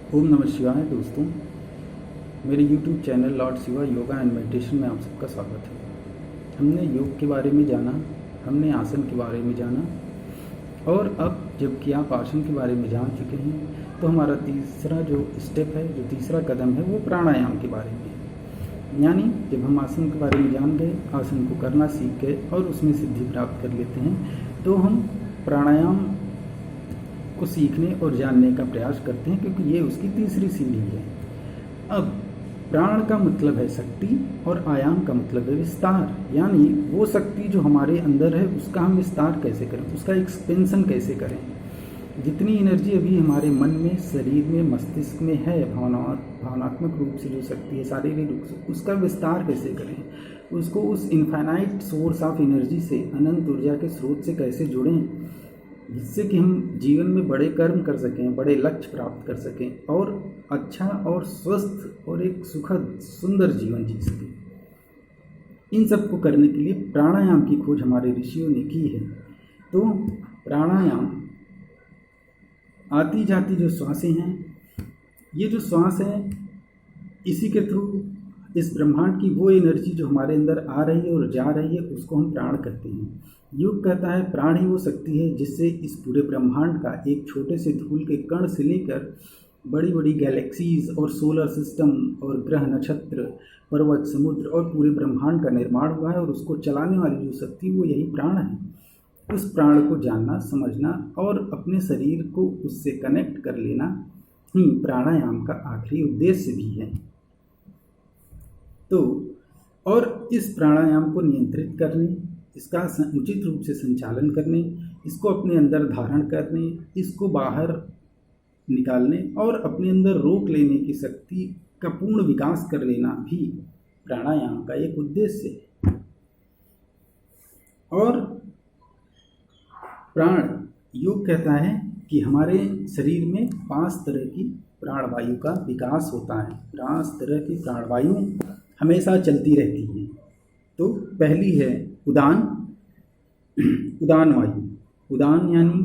ओम नमः शिवाय दोस्तों। मेरे YouTube channel Lord Shiva yoga and meditation में आप सबका स्वागत है। हमने योग के बारे में जाना, हमने आसन के बारे में जाना, और अब जबकि आप आसन के बारे में जान चुके हैं तो हमारा तीसरा जो स्टेप है, जो तीसरा कदम है, वो प्राणायाम के बारे में है। यानी जब हम आसन के बारे में जान गए, आसन को करना सीख गए और उसमें सिद्धि प्राप्त कर लेते हैं, तो हम प्राणायाम को सीखने और जानने का प्रयास करते हैं, क्योंकि ये उसकी तीसरी सीढ़ी है। अब प्राण का मतलब है शक्ति और आयाम का मतलब है विस्तार। यानी वो शक्ति जो हमारे अंदर है उसका हम विस्तार कैसे करें, उसका एक्सपेंशन कैसे करें। जितनी एनर्जी अभी हमारे मन में, शरीर में, मस्तिष्क में है, भावनात्मक रूप से जो शक्ति है, शारीरिक रूप से, उसका विस्तार कैसे करें, उसको उस इनफाइनाइट सोर्स ऑफ एनर्जी से, अनंत ऊर्जा के स्रोत से कैसे जुड़ें, जिससे कि हम जीवन में बड़े कर्म कर सकें, बड़े लक्ष्य प्राप्त कर सकें और अच्छा और स्वस्थ और एक सुखद सुंदर जीवन जी सकें। इन सब को करने के लिए प्राणायाम की खोज हमारे ऋषियों ने की है। तो प्राणायाम आती जाती जो श्वासें हैं, ये जो श्वास है, इसी के थ्रू इस ब्रह्मांड की वो एनर्जी जो हमारे अंदर आ रही है और जा रही है, उसको हम प्राण कहते हैं। योग कहता है प्राण ही वो शक्ति है जिससे इस पूरे ब्रह्मांड का एक छोटे से धूल के कण से लेकर बड़ी बड़ी गैलेक्सीज और सोलर सिस्टम और ग्रह, नक्षत्र, पर्वत, समुद्र और पूरे ब्रह्मांड का निर्माण हुआ है। और उसको चलाने वाली जो शक्ति, वो यही प्राण है। उस प्राण को जानना, समझना और अपने शरीर को उससे कनेक्ट कर लेना ही प्राणायाम का आखिरी उद्देश्य भी है। तो और इस प्राणायाम को नियंत्रित करने, इसका उचित रूप से संचालन करने, इसको अपने अंदर धारण करने, इसको बाहर निकालने और अपने अंदर रोक लेने की शक्ति का पूर्ण विकास कर लेना भी प्राणायाम का एक उद्देश्य है। और प्राण, योग कहता है कि हमारे शरीर में 5 तरह की प्राणवायु का विकास होता है। 5 तरह की प्राणवायु हमेशा चलती रहती है। तो पहली है उदान, उदान वायु। उदान यानी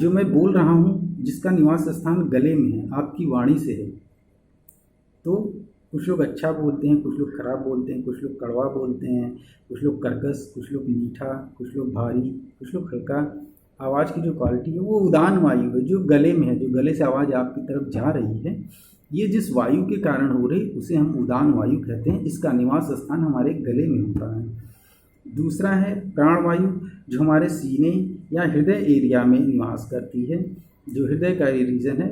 जो मैं बोल रहा हूँ, जिसका निवास स्थान गले में है, आपकी वाणी से है। तो कुछ लोग अच्छा बोलते हैं, कुछ लोग खराब बोलते हैं, कुछ लोग कड़वा बोलते हैं, कुछ लोग कर्कश, कुछ लोग मीठा, कुछ लोग भारी, कुछ लोग हल्का। आवाज़ की जो क्वालिटी है वो उदान वायु है, जो गले में है, जो गले से आवाज़ आपकी तरफ जा रही है। ये जिस वायु के कारण हो रही, उसे हम उदान वायु कहते हैं। इसका निवास स्थान हमारे गले में होता है। दूसरा है प्राणवायु, जो हमारे सीने या हृदय एरिया में निवास करती है। जो हृदय का रीजन है,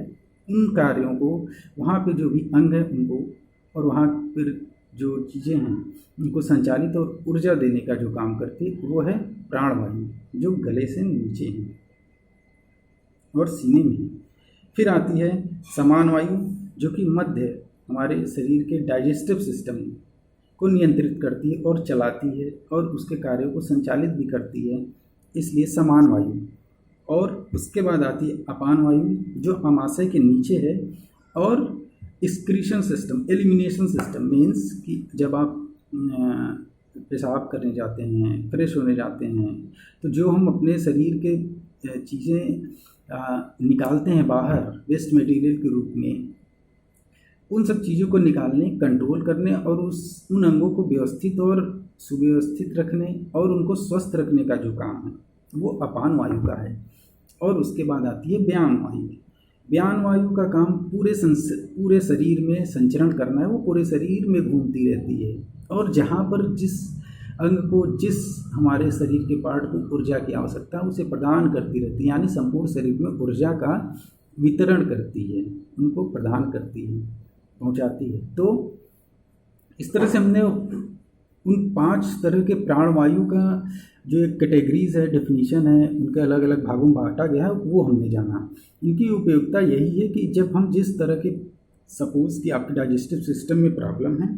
उन कार्यों को, वहाँ पे जो भी अंग है उनको, और वहाँ पर जो चीज़ें हैं उनको संचालित और ऊर्जा देने का जो काम करती है, वो है प्राणवायु, जो गले से नीचे है और सीने में है। फिर आती है समान वायु, जो कि मध्य हमारे शरीर के डाइजेस्टिव सिस्टम को नियंत्रित करती है और चलाती है और उसके कार्यों को संचालित भी करती है, इसलिए समान वायु। और उसके बाद आती है अपान वायु, जो आमाशय के नीचे है। और excretion system, elimination system means कि जब आप पेशाब करने जाते हैं, फ्रेश होने जाते हैं, तो जो हम अपने शरीर के चीज़ें निकालते हैं बाहर वेस्ट मटेरियल के रूप में, उन सब चीज़ों को निकालने, कंट्रोल करने और उन अंगों को व्यवस्थित और सुव्यवस्थित रखने और उनको स्वस्थ रखने का जो काम है, वो अपान वायु का है। और उसके बाद आती है व्यान वायु। व्यान वायु का काम पूरे शरीर में संचरण करना है। वो पूरे शरीर में घूमती रहती है और जहाँ पर जिस अंग को, जिस हमारे शरीर के पार्ट को ऊर्जा की आवश्यकता है, उसे प्रदान करती रहती है। यानी संपूर्ण शरीर में ऊर्जा का वितरण करती है, उनको प्रदान करती है, पहुंचाती है। तो इस तरह से हमने उन 5 तरह के प्राणवायु का जो एक कैटेगरीज है, डेफिनीशन है, उनके अलग अलग भागों में बांटा गया है, वो हमने जाना। इनकी उपयोगिता यही है कि जब हम जिस तरह के, सपोज कि आपके डाइजेस्टिव सिस्टम में प्रॉब्लम है,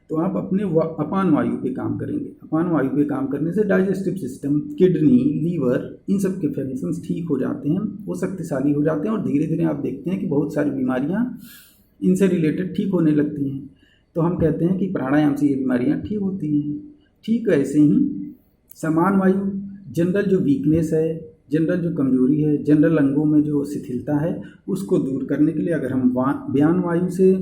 तो आप अपने अपान वायु पे काम करेंगे। अपान वायु पे काम करने से डाइजेस्टिव सिस्टम, किडनी, लीवर, इन सब के फंक्शंस ठीक हो जाते हैं, वो शक्तिशाली हो जाते हैं और धीरे धीरे आप देखते हैं कि बहुत सारी बीमारियाँ इनसे रिलेटेड ठीक होने लगती हैं। तो हम कहते हैं कि प्राणायाम से ये बीमारियाँ ठीक होती हैं। ठीक ऐसे ही समान वायु, जनरल जो वीकनेस है, जनरल जो कमजोरी है, जनरल अंगों में जो शिथिलता है, उसको दूर करने के लिए अगर हम व्यान वायु से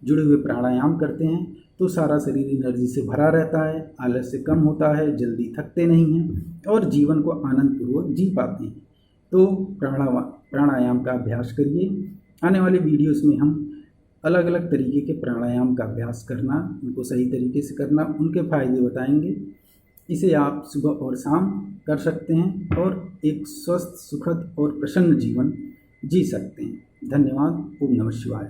जुड़े हुए प्राणायाम करते हैं तो सारा शरीर एनर्जी से भरा रहता है, आलस्य कम होता है, जल्दी थकते नहीं हैं और जीवन को आनंदपूर्वक जी पाते हैं। तो प्राणायाम का अभ्यास करिए। आने वाले वीडियोस में हम अलग अलग तरीके के प्राणायाम का अभ्यास करना, उनको सही तरीके से करना, उनके फायदे बताएंगे। इसे आप सुबह और शाम कर सकते हैं और एक स्वस्थ, सुखद और प्रसन्न जीवन जी सकते हैं। धन्यवाद। ओम नमः शिवाय।